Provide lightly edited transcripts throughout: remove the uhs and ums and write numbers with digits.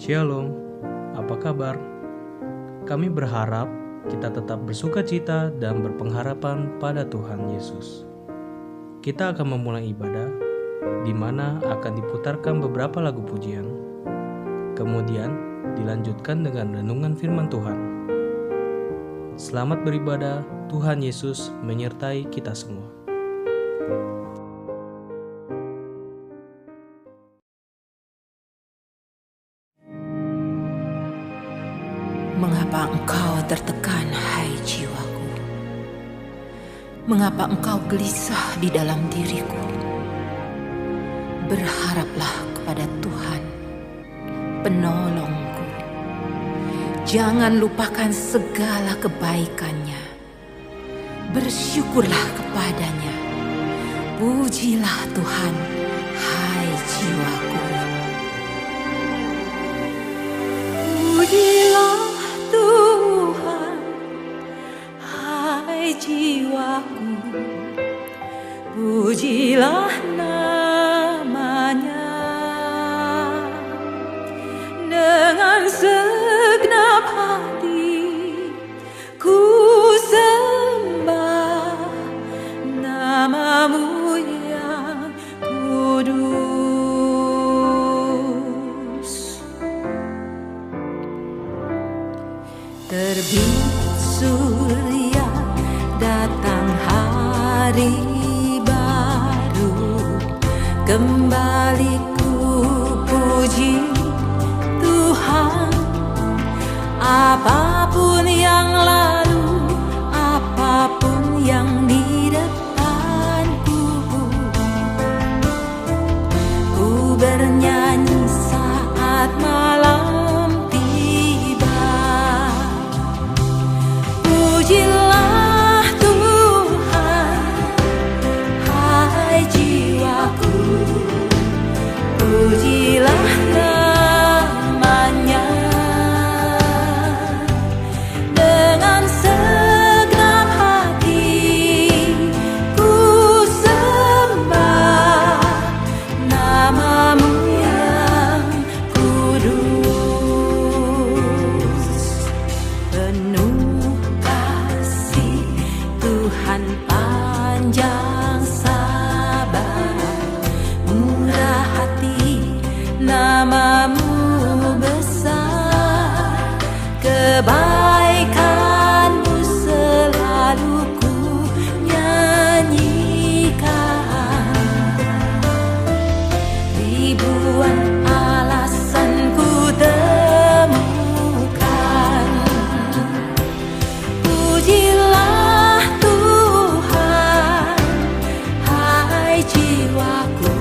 Shalom, apa kabar? Kami berharap kita tetap bersukacita dan berpengharapan pada Tuhan Yesus. Kita akan memulai ibadah, di mana akan diputarkan beberapa lagu pujian, kemudian dilanjutkan dengan renungan firman Tuhan. Selamat beribadah, Tuhan Yesus menyertai kita semua. Mengapa engkau tertekan, hai jiwaku? Mengapa engkau gelisah di dalam diriku? Berharaplah kepada Tuhan, penolongku. Jangan lupakan segala kebaikannya. Bersyukurlah kepadanya. Pujilah Tuhan, hai jiwaku. Pujilah Tuhan, hai jiwaku, pujilah namanya. Dengan segenap hati ku sembah namamu yang kudus. Terbit surya, datang hari baru, kembali ku puji Tuhan. Apapun yang lalu, apapun yang di depanku, ku bernyanyi saat malam tiba. Pujilah Tuhan, hai jiwaku, pujilah namanya. Dengan segenap hati ku sembah namamu yang kudus. Penuh kasih Tuhan, panjang sabar, murah hati, namamu besar. Kebaikanmu selalu ku nyanyikan. Ribuan alasan ku temukan. Pujilah Tuhan, hai jiwaku,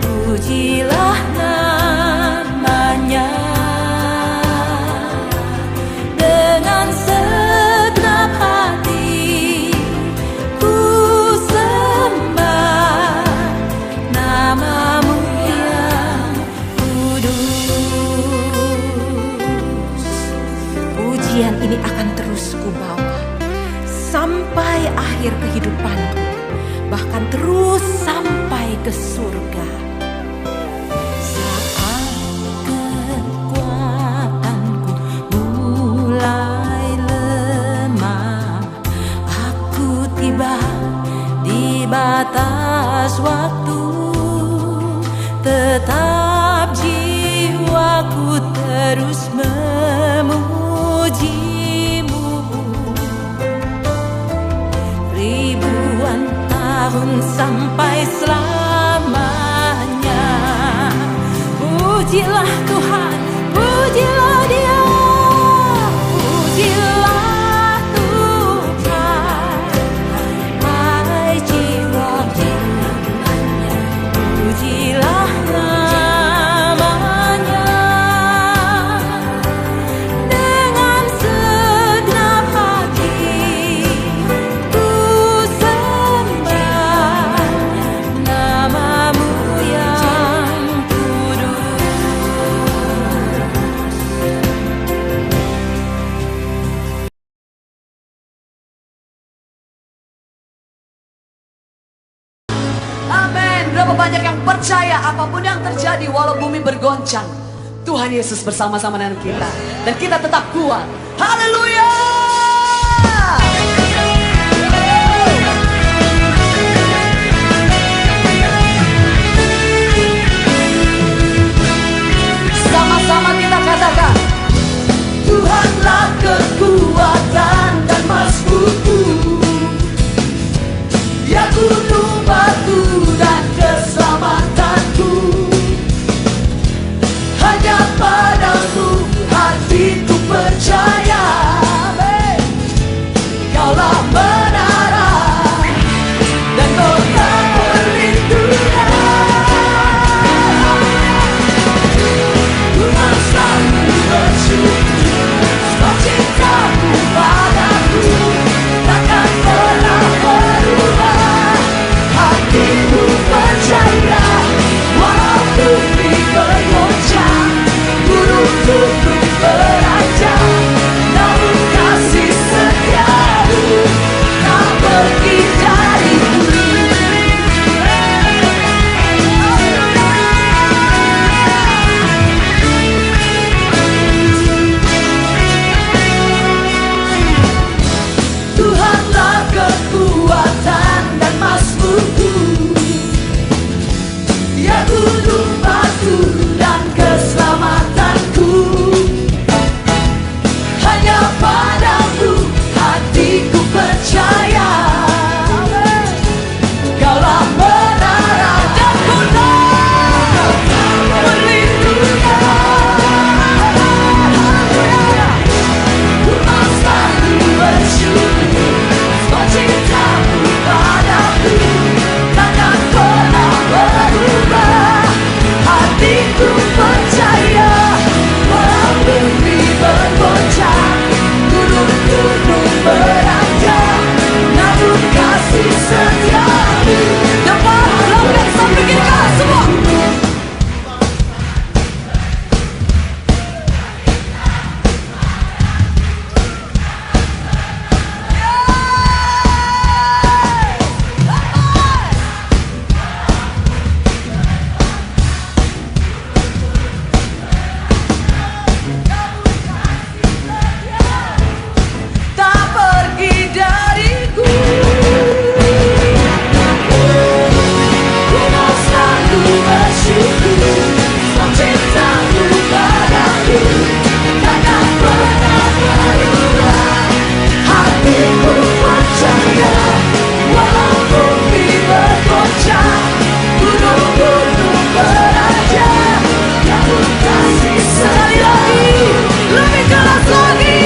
pujilah namanya. Dengan segenap hati ku sembah namamu yang kudus. Pujian ini akan terus kubawa sampai akhir kehidupanku, bahkan terus sampai ke surga. Saat kekuatanku mulai lemah, aku tiba di batas waktu, tetap jiwaku terus memujimu. Ribuan tahun sampai selamanya. Pujilah Tuhan, pujilah Dia, pujilah Tuhan, hai jiwaku, pujilah namanya. Dengan segenap hati ku sembah namamu yang Amin. Berapa banyak yang percaya apapun yang terjadi walau bumi bergoncang, Tuhan Yesus bersama-sama dengan kita. Dan kita tetap kuat. Haleluya. Sama-sama kita katakan, Tuhanlah kekuatan dan mazmurku, ya gunung batu dan keselamatanku. Hanya padamu hatiku percaya, Kaulah menara dan kota perlindungan. Ku selalu bersyukur sebab cintamu padaku takkan pernah berubah. Hatiku percaya walaupun di bergoncang, gunung tunduk beranjak, namun kasih setiamu tak pergi dariku. Tuhanlah kekuatan dan mazmurku, ya gunung batu dan keselamatanku. Hanya padamu hatiku percaya, Kaulah menara dan kota perlindungan. Ku selalu bersyukur sebab cintamu padaku takkan pernah berubah. Hatiku percaya walaupun di bergoncang, gunung-gunung beranjak, namun kasih setiamu dapat melanggar sampai kita semua. Tak pergi dariku. Ku mau selalu bersyukur sebab cintamu padaku takkan pernah berubah. Hatiku percaya walaupun di bergoncang, gunung-gunung beranjak, namun kasih sekali lagi, lebih keras lagi.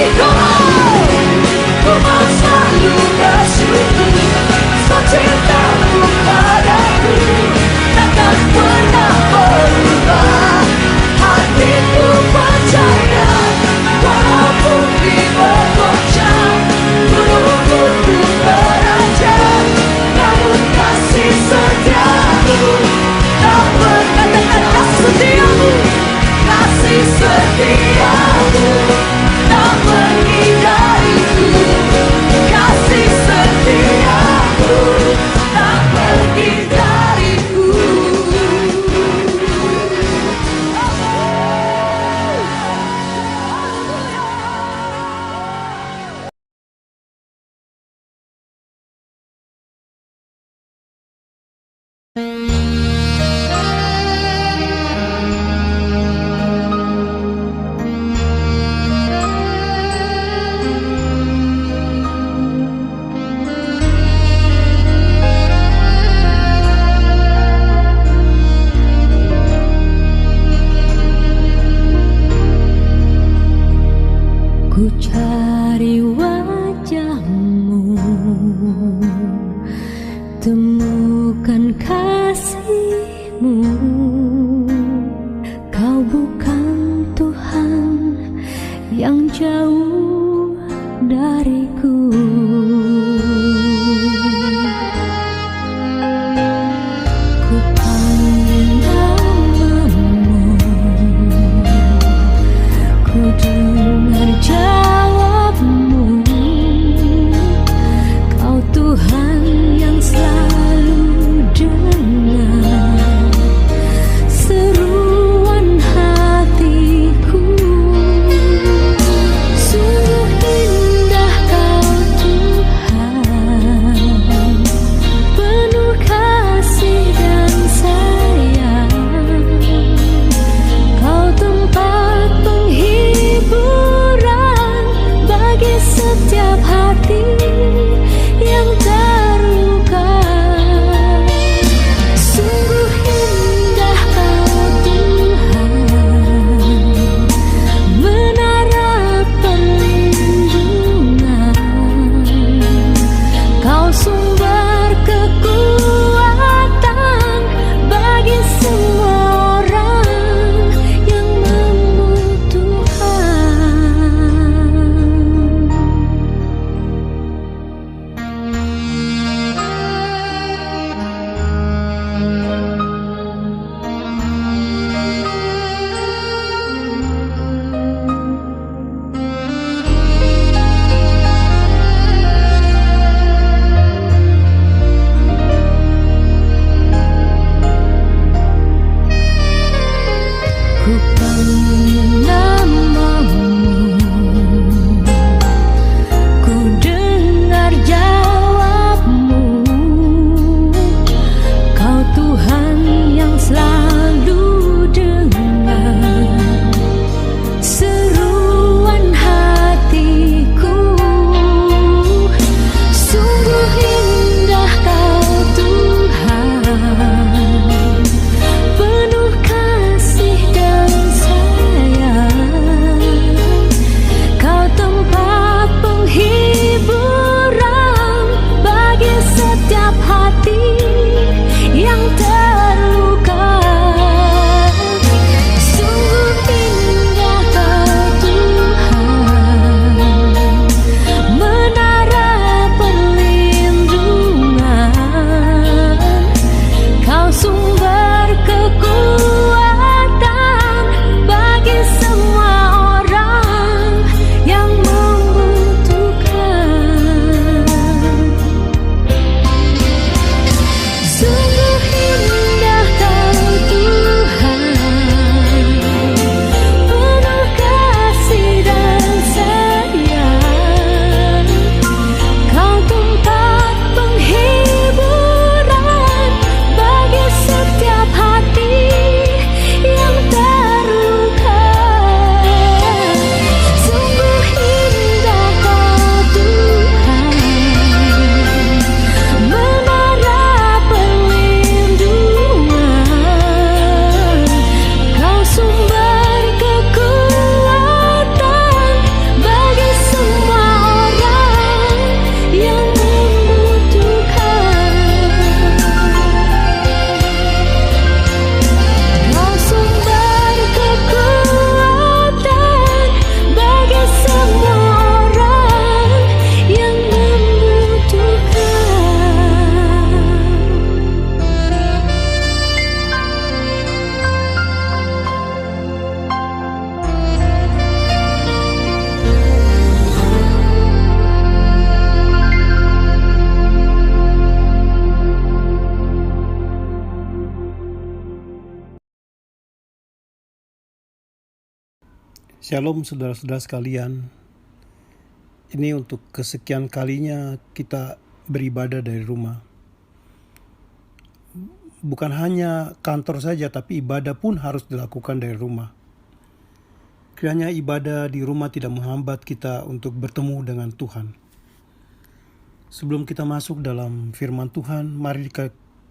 Ku mau selalu bersyukur sebab cintamu padaku takkan pernah berubah. Hatiku percaya walaupun di bergoncang, gunung-gunung beranjak, namun kasih setiamu tak pernah. Katakan kasih setiamu, kasih setiamu tak pergi dariku. Kasih setiamu tak pergi dariku. Ku cari wajahmu, temukan kasihmu. Kau bukan Tuhan yang jauh dariku. Ku panggil namamu, ku dengar jawabmu. Kau Tuhan yang selalu dengar seruan hati. Shalom saudara-saudara sekalian. Ini untuk kesekian kalinya kita beribadah dari rumah. Bukan hanya kantor saja, tapi ibadah pun harus dilakukan dari rumah. Kiranya ibadah di rumah tidak menghambat kita untuk bertemu dengan Tuhan. Sebelum kita masuk dalam firman Tuhan, mari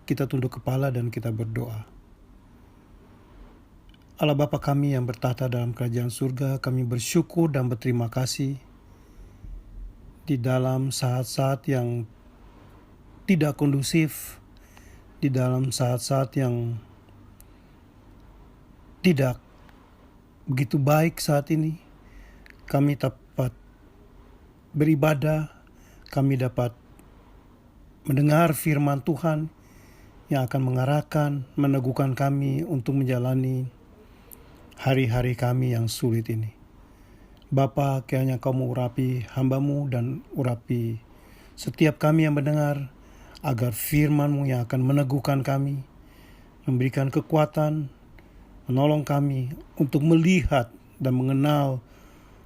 kita tunduk kepala dan kita berdoa. Allah Bapa kami yang bertahta dalam kerajaan surga, kami bersyukur dan berterima kasih di dalam saat-saat yang tidak kondusif, di dalam saat-saat yang tidak begitu baik saat ini, kami dapat beribadah, kami dapat mendengar firman Tuhan yang akan mengarahkan, meneguhkan kami untuk menjalani hari-hari kami yang sulit ini. Bapa, kiranya Kau mengurapi hamba-Mu dan urapi setiap kami yang mendengar, agar firman-Mu yang akan meneguhkan kami, memberikan kekuatan, menolong kami untuk melihat dan mengenal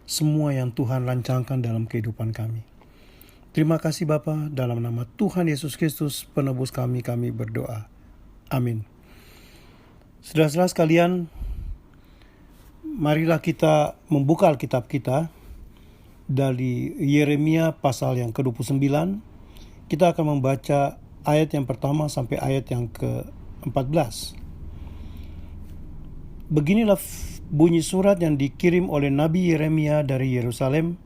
semua yang Tuhan rancangkan dalam kehidupan kami. Terima kasih Bapa, dalam nama Tuhan Yesus Kristus, penebus kami berdoa. Amin. Saudara-saudara sekalian, marilah kita membuka Alkitab kita dari Yeremia pasal yang ke-29. Kita akan membaca ayat yang pertama sampai ayat yang ke-14. Beginilah bunyi surat yang dikirim oleh Nabi Yeremia dari Yerusalem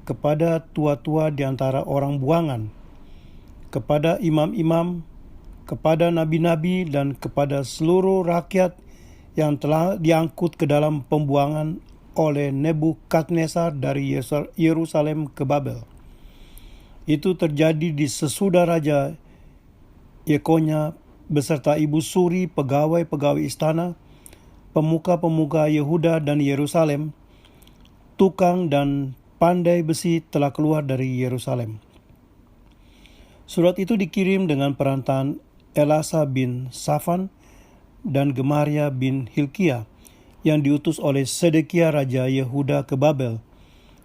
kepada tua-tua di antara orang buangan, kepada imam-imam, kepada nabi-nabi, dan kepada seluruh rakyat yang telah diangkut ke dalam pembuangan oleh Nebukadnezar dari Yerusalem ke Babel. Itu terjadi di sesudah Raja Yekonya beserta ibu suri, pegawai-pegawai istana, pemuka-pemuka Yehuda dan Yerusalem, tukang dan pandai besi telah keluar dari Yerusalem. Surat itu dikirim dengan perantaraan Elasa bin Safan dan Gemaria bin Hilkiah yang diutus oleh Sedekia Raja Yehuda ke Babel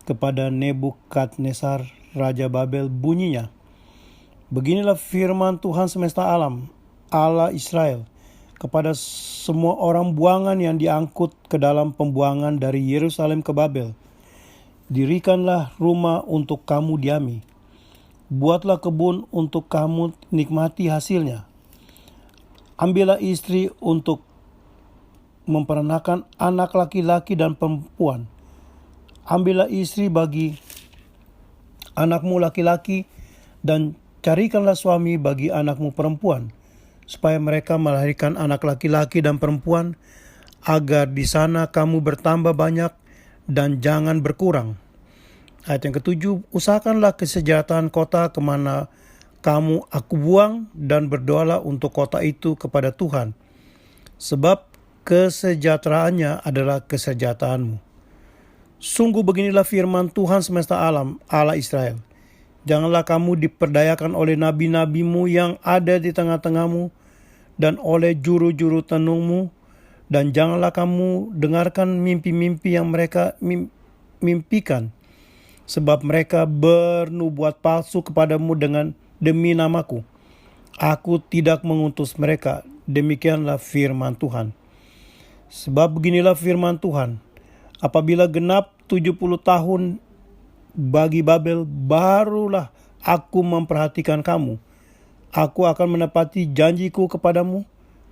kepada Nebukadnezar Raja Babel. Bunyinya, beginilah firman Tuhan semesta alam, Allah Israel, kepada semua orang buangan yang diangkut ke dalam pembuangan dari Yerusalem ke Babel. Dirikanlah rumah untuk kamu diami, buatlah kebun untuk kamu nikmati hasilnya. Ambillah istri untuk memperanakan anak laki-laki dan perempuan. Ambillah istri bagi anakmu laki-laki dan carikanlah suami bagi anakmu perempuan, supaya mereka melahirkan anak laki-laki dan perempuan, agar di sana kamu bertambah banyak dan jangan berkurang. Ayat yang ke-7, usahakanlah kesejahteraan kota kemana kamu aku buang, dan berdoalah untuk kota itu kepada Tuhan, sebab kesejahteraannya adalah kesejahteraanmu. Sungguh beginilah firman Tuhan semesta alam, Allah Israel. Janganlah kamu diperdayakan oleh nabi-nabimu yang ada di tengah-tengahmu, dan oleh juru-juru tenungmu, dan janganlah kamu dengarkan mimpi-mimpi yang mereka mimpikan, sebab mereka bernubuat palsu kepadamu demi namaku. Aku tidak mengutus mereka. Demikianlah firman Tuhan. Sebab beginilah firman Tuhan, apabila genap 70 tahun bagi Babel, barulah aku memperhatikan kamu. Aku akan menepati janjiku kepadamu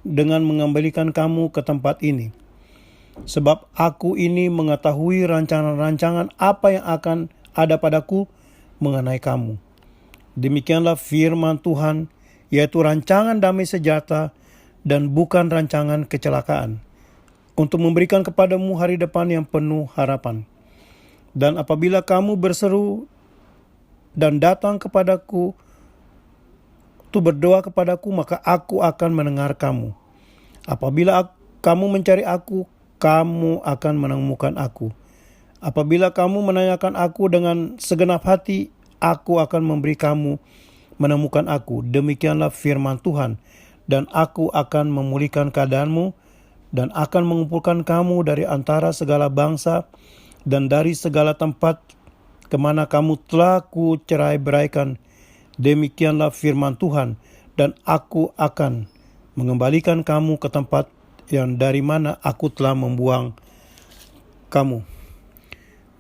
dengan mengembalikan kamu ke tempat ini. Sebab aku ini mengetahui rancangan-rancangan apa yang akan ada padaku mengenai kamu. Demikianlah firman Tuhan, yaitu rancangan damai sejahtera dan bukan rancangan kecelakaan, untuk memberikan kepadamu hari depan yang penuh harapan. Dan apabila kamu berseru dan datang kepadaku, untuk berdoa kepadaku, maka aku akan mendengar kamu. Apabila kamu mencari aku, kamu akan menemukan aku. Apabila kamu menanyakan aku dengan segenap hati, aku akan memberi kamu menemukan aku. Demikianlah firman Tuhan. Dan aku akan memulihkan keadaanmu dan akan mengumpulkan kamu dari antara segala bangsa dan dari segala tempat kemana kamu telah kucerai-beraikan. Demikianlah firman Tuhan, dan aku akan mengembalikan kamu ke tempat yang dari mana aku telah membuang kamu.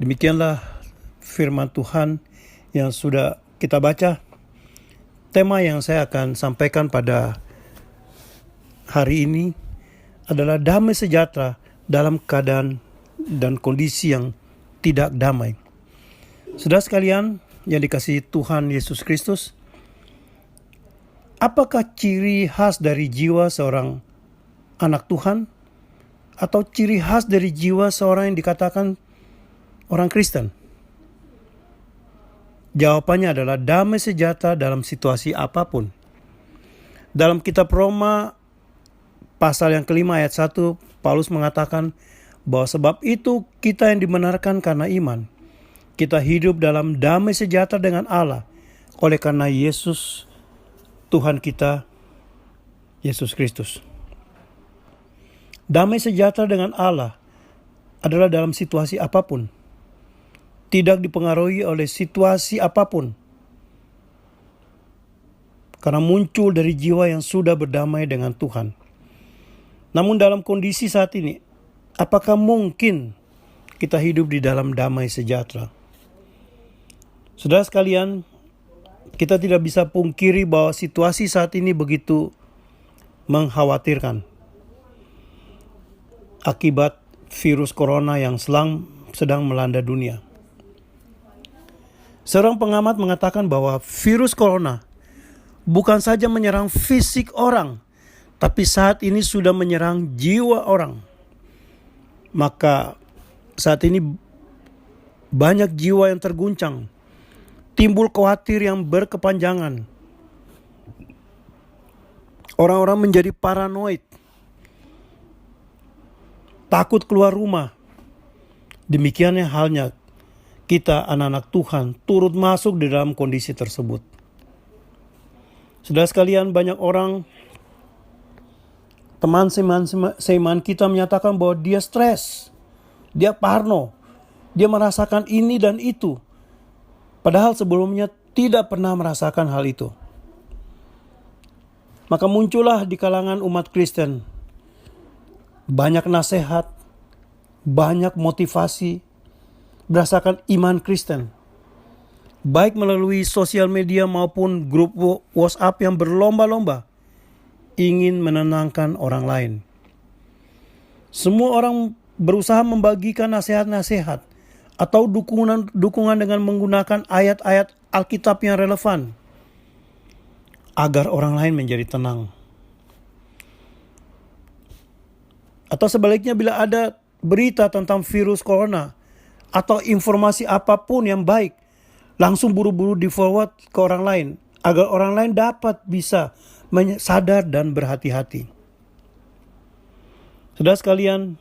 Demikianlah firman Tuhan yang sudah kita baca. Tema yang saya akan sampaikan pada hari ini adalah damai sejahtera dalam keadaan dan kondisi yang tidak damai. Saudara sekalian yang dikasihi Tuhan Yesus Kristus, apakah ciri khas dari jiwa seorang anak Tuhan atau ciri khas dari jiwa seorang yang dikatakan orang Kristen? Jawabannya adalah damai sejahtera dalam situasi apapun. Dalam kitab Roma pasal yang kelima ayat 1, Paulus mengatakan bahwa sebab itu kita yang dibenarkan karena iman, kita hidup dalam damai sejahtera dengan Allah oleh karena Yesus Tuhan kita, Yesus Kristus. Damai sejahtera dengan Allah adalah dalam situasi apapun, tidak dipengaruhi oleh situasi apapun, karena muncul dari jiwa yang sudah berdamai dengan Tuhan. Namun dalam kondisi saat ini, apakah mungkin kita hidup di dalam damai sejahtera? Saudara sekalian, kita tidak bisa pungkiri bahwa situasi saat ini begitu mengkhawatirkan akibat virus corona yang sedang melanda dunia. Seorang pengamat mengatakan bahwa virus corona bukan saja menyerang fisik orang, tapi saat ini sudah menyerang jiwa orang. Maka saat ini banyak jiwa yang terguncang, timbul khawatir yang berkepanjangan. Orang-orang menjadi paranoid, takut keluar rumah. Demikiannya halnya kita anak-anak Tuhan turut masuk di dalam kondisi tersebut. Saudara sekalian, banyak orang, teman seiman kita menyatakan bahwa dia stres, dia parno, dia merasakan ini dan itu. Padahal sebelumnya tidak pernah merasakan hal itu. Maka muncullah di kalangan umat Kristen banyak nasihat, banyak motivasi berdasarkan iman Kristen, baik melalui sosial media maupun grup WhatsApp yang berlomba-lomba ingin menenangkan orang lain. Semua orang berusaha membagikan nasihat-nasihat atau dukungan dengan menggunakan ayat-ayat Alkitab yang relevan agar orang lain menjadi tenang. Atau sebaliknya, bila ada berita tentang virus corona atau informasi apapun yang baik, langsung buru-buru di-forward ke orang lain agar orang lain dapat bisa sadar dan berhati-hati. Saudara sekalian,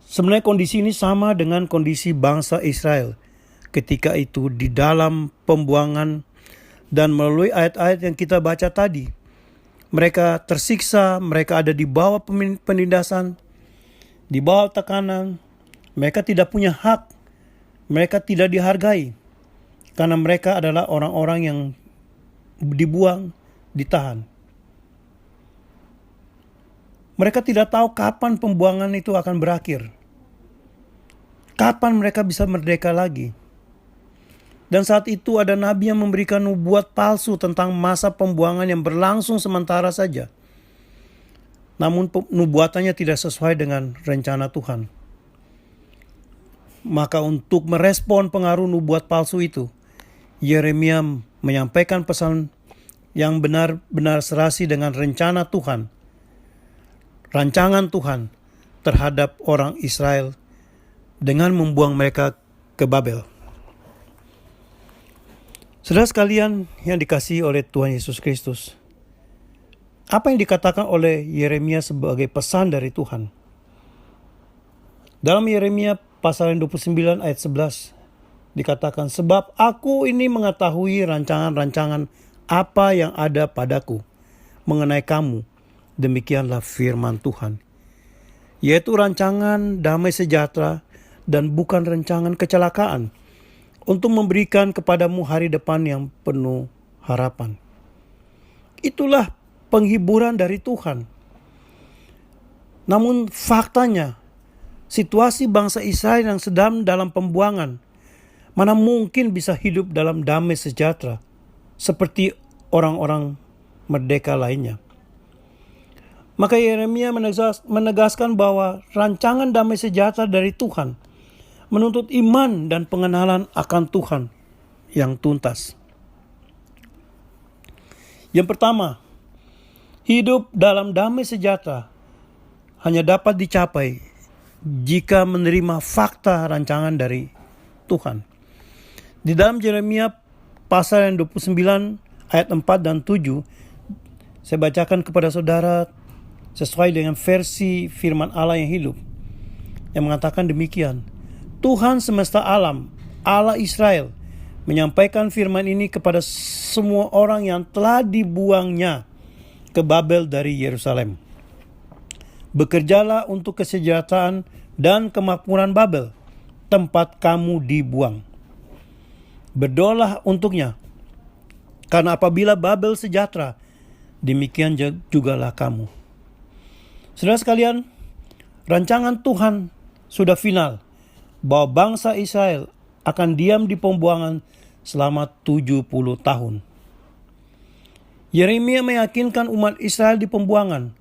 sebenarnya kondisi ini sama dengan kondisi bangsa Israel ketika itu di dalam pembuangan, dan melalui ayat-ayat yang kita baca tadi, mereka tersiksa, mereka ada di bawah penindasan, di bawah tekanan, mereka tidak punya hak, mereka tidak dihargai, karena mereka adalah orang-orang yang dibuang, ditahan. Mereka tidak tahu kapan pembuangan itu akan berakhir, kapan mereka bisa merdeka lagi. Dan saat itu ada nabi yang memberikan nubuat palsu tentang masa pembuangan yang berlangsung sementara saja. Namun nubuatannya tidak sesuai dengan rencana Tuhan. Maka untuk merespon pengaruh nubuat palsu itu, Yeremia menyampaikan pesan yang benar-benar serasi dengan rencana Tuhan, rancangan Tuhan terhadap orang Israel dengan membuang mereka ke Babel. Saudara sekalian yang dikasihi oleh Tuhan Yesus Kristus, apa yang dikatakan oleh Yeremia sebagai pesan dari Tuhan? Dalam Yeremia pasal yang 29 ayat 11 dikatakan, sebab aku ini mengetahui rancangan-rancangan apa yang ada padaku mengenai kamu, demikianlah firman Tuhan, yaitu rancangan damai sejahtera dan bukan rancangan kecelakaan, untuk memberikan kepadamu hari depan yang penuh harapan. Itulah penghiburan dari Tuhan. Namun faktanya, situasi bangsa Israel yang sedang dalam pembuangan, mana mungkin bisa hidup dalam damai sejahtera seperti orang-orang merdeka lainnya. Maka Yeremia menegaskan bahwa rancangan damai sejahtera dari Tuhan menuntut iman dan pengenalan akan Tuhan yang tuntas. Yang pertama, hidup dalam damai sejahtera hanya dapat dicapai jika menerima fakta rancangan dari Tuhan. Di dalam Yeremia pasal yang 29 ayat 4 dan 7, saya bacakan kepada saudara sesuai dengan versi firman Allah yang hidup, yang mengatakan demikian. Tuhan semesta alam, Allah Israel, menyampaikan firman ini kepada semua orang yang telah dibuangnya ke Babel dari Yerusalem. Bekerjalah untuk kesejahteraan dan kemakmuran Babel, tempat kamu dibuang. Berdoalah untuknya, karena apabila Babel sejahtera, demikian jugalah kamu. Saudara sekalian, rancangan Tuhan sudah final, bahwa bangsa Israel akan diam di pembuangan selama 70 tahun. Yeremia meyakinkan umat Israel di pembuangan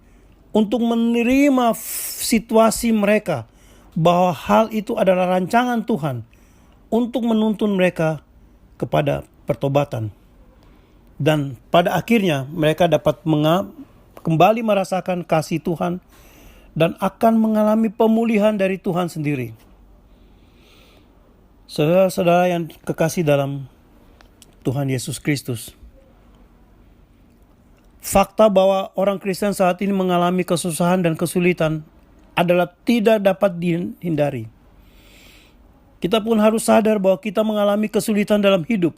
untuk menerima situasi mereka, bahwa hal itu adalah rancangan Tuhan untuk menuntun mereka kepada pertobatan. Dan pada akhirnya mereka dapat kembali merasakan kasih Tuhan dan akan mengalami pemulihan dari Tuhan sendiri. Saudara-saudara yang kekasih dalam Tuhan Yesus Kristus, fakta bahwa orang Kristen saat ini mengalami kesusahan dan kesulitan adalah tidak dapat dihindari. Kita pun harus sadar bahwa kita mengalami kesulitan dalam hidup,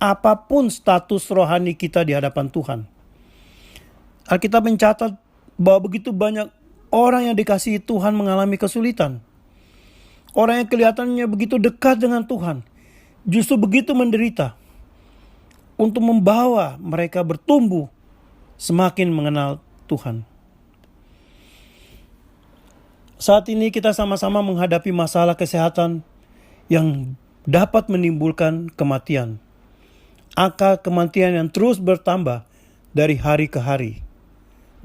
apapun status rohani kita di hadapan Tuhan. Alkitab mencatat bahwa begitu banyak orang yang dikasihi Tuhan mengalami kesulitan. Orang yang kelihatannya begitu dekat dengan Tuhan justru begitu menderita, untuk membawa mereka bertumbuh semakin mengenal Tuhan. Saat ini kita sama-sama menghadapi masalah kesehatan yang dapat menimbulkan kematian. Angka kematian yang terus bertambah dari hari ke hari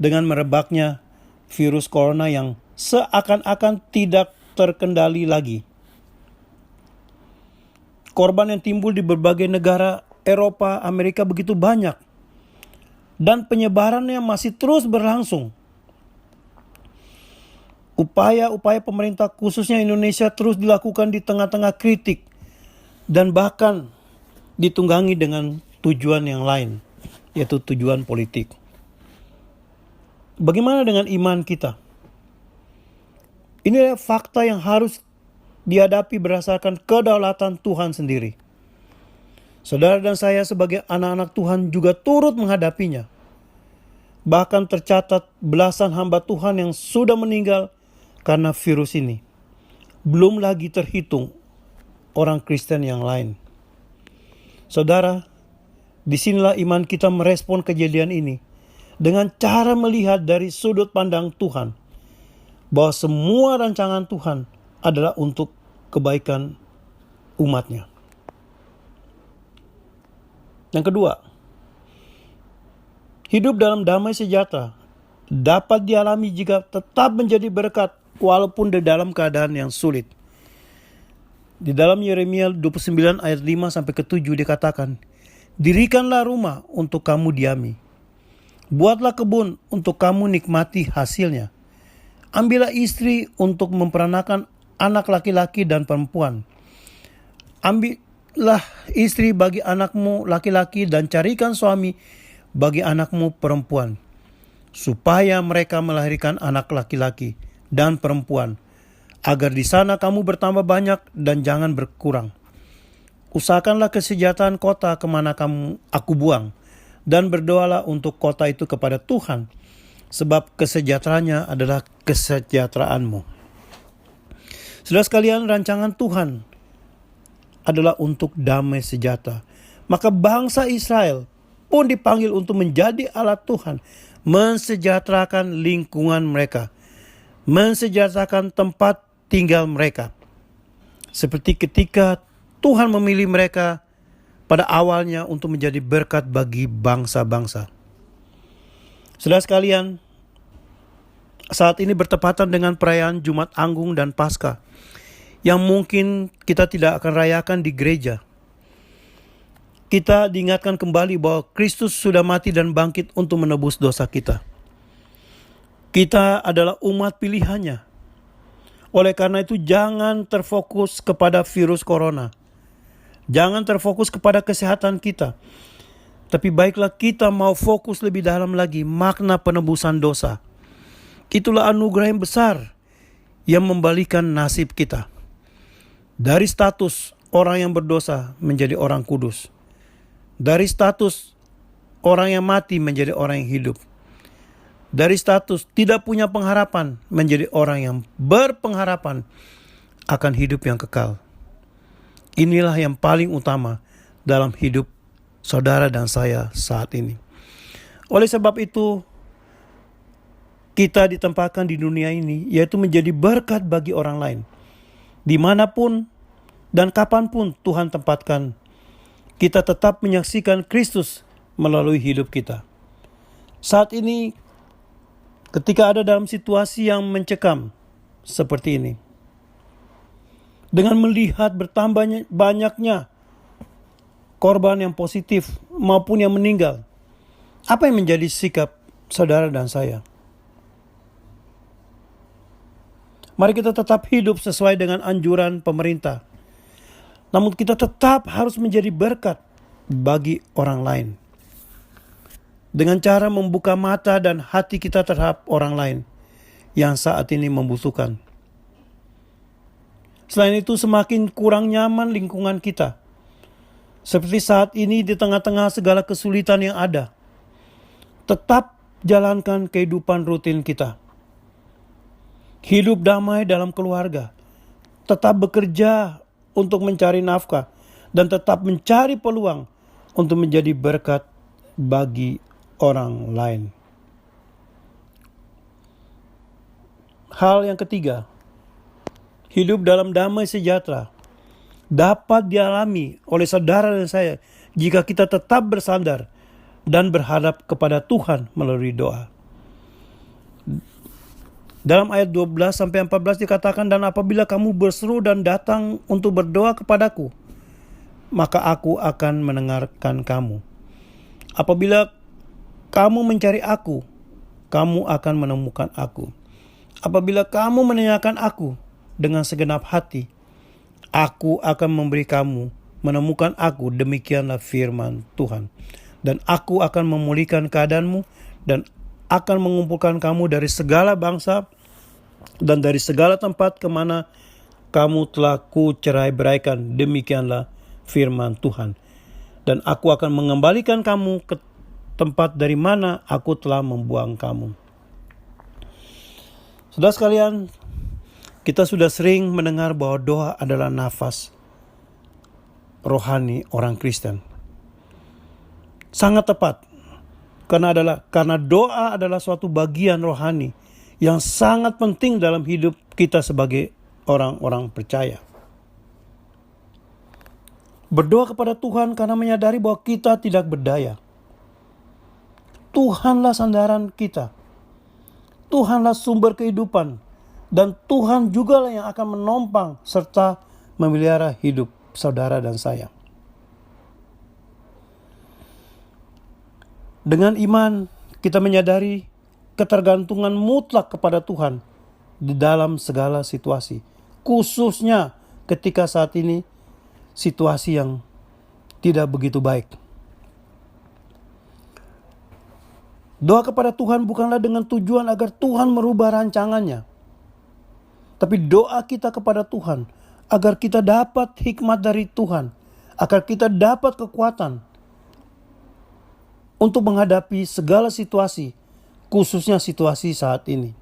dengan merebaknya virus corona yang seakan-akan tidak terkendali lagi. Korban yang timbul di berbagai negara Eropa, Amerika begitu banyak, dan penyebarannya masih terus berlangsung. Upaya-upaya pemerintah khususnya Indonesia terus dilakukan di tengah-tengah kritik dan bahkan ditunggangi dengan tujuan yang lain, yaitu tujuan politik. Bagaimana dengan iman kita? Ini fakta yang harus dihadapi berdasarkan kedaulatan Tuhan sendiri. Saudara dan saya sebagai anak-anak Tuhan juga turut menghadapinya. Bahkan tercatat belasan hamba Tuhan yang sudah meninggal karena virus ini. Belum lagi terhitung orang Kristen yang lain. Saudara, disinilah iman kita merespon kejadian ini dengan cara melihat dari sudut pandang Tuhan, bahwa semua rancangan Tuhan adalah untuk kebaikan umatnya. Yang kedua, hidup dalam damai sejahtera dapat dialami jika tetap menjadi berkat walaupun di dalam keadaan yang sulit. Di dalam Yeremia 29 ayat 5-7 dikatakan, "Dirikanlah rumah untuk kamu diami. Buatlah kebun untuk kamu nikmati hasilnya. Ambillah istri untuk memperanakan anak laki-laki dan perempuan. Ambillah istri bagi anakmu laki-laki dan carikan suami bagi anakmu perempuan, supaya mereka melahirkan anak laki-laki dan perempuan, agar di sana kamu bertambah banyak dan jangan berkurang. Usahakanlah kesejahteraan kota kemana aku buang, dan berdoalah untuk kota itu kepada Tuhan, sebab kesejahteraannya adalah kesejahteraanmu. Saudara sekalian, rancangan Tuhan adalah untuk damai sejahtera. Maka bangsa Israel pun dipanggil untuk menjadi alat Tuhan, mensejahterakan lingkungan mereka, mensejahterakan tempat tinggal mereka. Seperti ketika Tuhan memilih mereka pada awalnya untuk menjadi berkat bagi bangsa-bangsa. Saudara sekalian, saat ini bertepatan dengan perayaan Jumat Agung dan Paskah yang mungkin kita tidak akan rayakan di gereja. Kita diingatkan kembali bahwa Kristus sudah mati dan bangkit untuk menebus dosa kita. Kita adalah umat pilihannya. Oleh karena itu jangan terfokus kepada virus corona. Jangan terfokus kepada kesehatan kita. Tapi baiklah kita mau fokus lebih dalam lagi makna penebusan dosa. Itulah anugerah yang besar yang membalikan nasib kita. Dari status orang yang berdosa menjadi orang kudus. Dari status orang yang mati menjadi orang yang hidup. Dari status tidak punya pengharapan menjadi orang yang berpengharapan akan hidup yang kekal. Inilah yang paling utama dalam hidup saudara dan saya saat ini. Oleh sebab itu, kita ditempatkan di dunia ini yaitu menjadi berkat bagi orang lain. Dimanapun dan kapanpun Tuhan tempatkan, kita tetap menyaksikan Kristus melalui hidup kita. Saat ini, ketika ada dalam situasi yang mencekam seperti ini, dengan melihat bertambahnya banyaknya korban yang positif maupun yang meninggal, apa yang menjadi sikap saudara dan saya? Mari kita tetap hidup sesuai dengan anjuran pemerintah. Namun kita tetap harus menjadi berkat bagi orang lain. Dengan cara membuka mata dan hati kita terhadap orang lain yang saat ini membutuhkan. Selain itu semakin kurang nyaman lingkungan kita. Seperti saat ini di tengah-tengah segala kesulitan yang ada. Tetap jalankan kehidupan rutin kita. Hidup damai dalam keluarga. Tetap bekerja untuk mencari nafkah dan tetap mencari peluang untuk menjadi berkat bagi orang lain. Hal yang ketiga, hidup dalam damai sejahtera dapat dialami oleh saudara dan saya jika kita tetap bersandar dan berhadap kepada Tuhan melalui doa. Dalam ayat 12-14 dikatakan, dan apabila kamu berseru dan datang untuk berdoa kepadaku, maka aku akan mendengarkan kamu. Apabila kamu mencari aku, kamu akan menemukan aku. Apabila kamu menanyakan aku dengan segenap hati, aku akan memberi kamu menemukan aku. Demikianlah firman Tuhan. Dan aku akan memulihkan keadaanmu dan akan mengumpulkan kamu dari segala bangsa dan dari segala tempat kemana kamu telah kucerai-beraikan. Demikianlah firman Tuhan. Dan aku akan mengembalikan kamu ke tempat dari mana aku telah membuang kamu. Saudara sekalian, kita sudah sering mendengar bahwa doa adalah nafas rohani orang Kristen. Sangat tepat. Karena doa adalah suatu bagian rohani yang sangat penting dalam hidup kita sebagai orang-orang percaya. Berdoa kepada Tuhan karena menyadari bahwa kita tidak berdaya. Tuhanlah sandaran kita. Tuhanlah sumber kehidupan. Dan Tuhan jugalah yang akan menopang serta memelihara hidup saudara dan saya. Dengan iman kita menyadari ketergantungan mutlak kepada Tuhan di dalam segala situasi. Khususnya ketika saat ini situasi yang tidak begitu baik. Doa kepada Tuhan bukanlah dengan tujuan agar Tuhan merubah rancangannya. Tapi doa kita kepada Tuhan agar kita dapat hikmat dari Tuhan. Agar kita dapat kekuatan untuk menghadapi segala situasi khususnya situasi saat ini.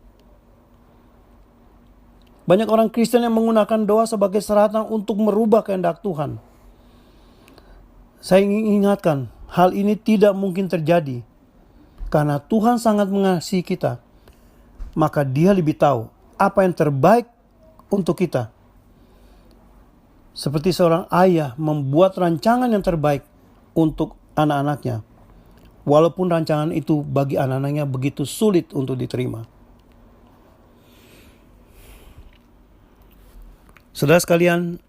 Banyak orang Kristen yang menggunakan doa sebagai sarana untuk merubah kehendak Tuhan. Saya ingin ingatkan, hal ini tidak mungkin terjadi karena Tuhan sangat mengasihi kita. Maka Dia lebih tahu apa yang terbaik untuk kita. Seperti seorang ayah membuat rancangan yang terbaik untuk anak-anaknya, walaupun rancangan itu bagi anak-anaknya begitu sulit untuk diterima. Saudara sekalian,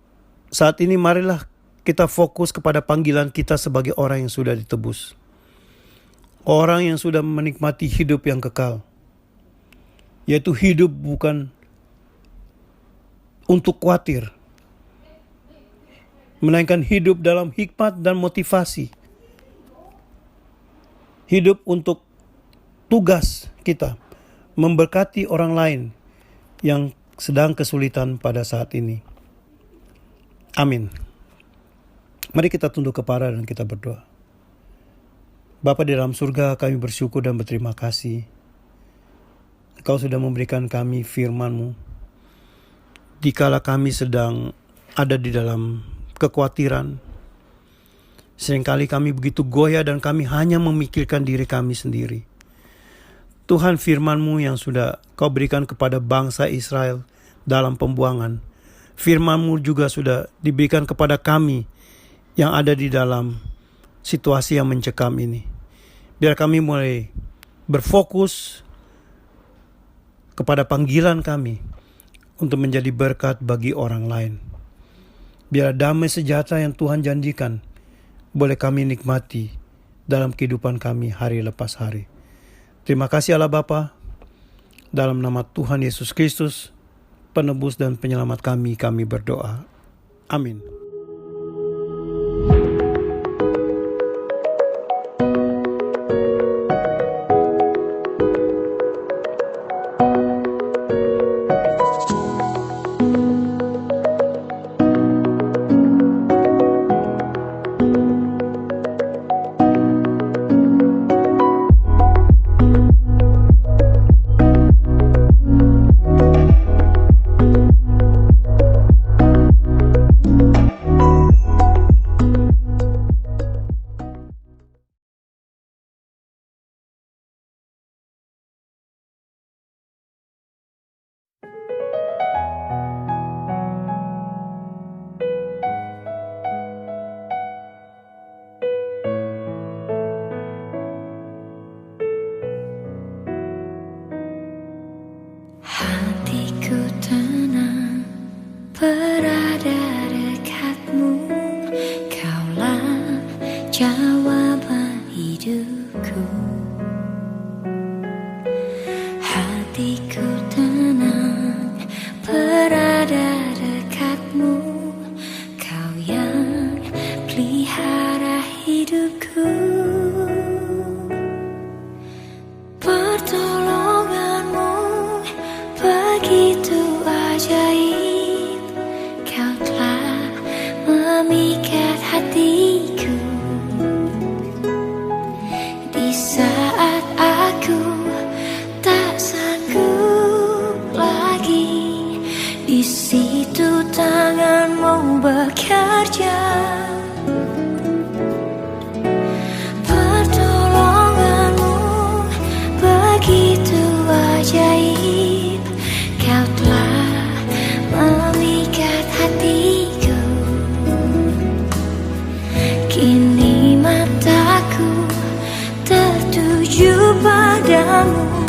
saat ini marilah kita fokus kepada panggilan kita sebagai orang yang sudah ditebus. Orang yang sudah menikmati hidup yang kekal. Yaitu hidup bukan untuk khawatir, melainkan hidup dalam hikmat dan motivasi. Hidup untuk tugas kita, memberkati orang lain yang sedang kesulitan pada saat ini. Amin. Mari kita tunduk kepala dan kita berdoa. Bapa di dalam surga, kami bersyukur dan berterima kasih. Engkau sudah memberikan kami firman-Mu. Dikala kami sedang ada di dalam kekhawatiran, seringkali kami begitu goyah dan kami hanya memikirkan diri kami sendiri. Tuhan, firman-Mu yang sudah Kau berikan kepada bangsa Israel dalam pembuangan, firman-Mu juga sudah diberikan kepada kami yang ada di dalam situasi yang mencekam ini. Biar kami mulai berfokus kepada panggilan kami untuk menjadi berkat bagi orang lain. Biar damai sejahtera yang Tuhan janjikan boleh kami nikmati dalam kehidupan kami hari lepas hari. Terima kasih Allah Bapa, dalam nama Tuhan Yesus Kristus, penebus dan penyelamat kami berdoa. Amin. Hatiku tenang berada dekatmu, Kaulah jawaban hidupku. Hatiku tenang berada dekatmu, Kau yang pelihara hidupku. Pertolonganmu begitu ajaib, Kau telah memikat hatiku. Di saat aku tak sanggup lagi, di situ tangan-Mu bekerja. Pertolongan-Mu begitu ajaib, Kau telah memikat hatiku. Kini mataku tertuju padamu,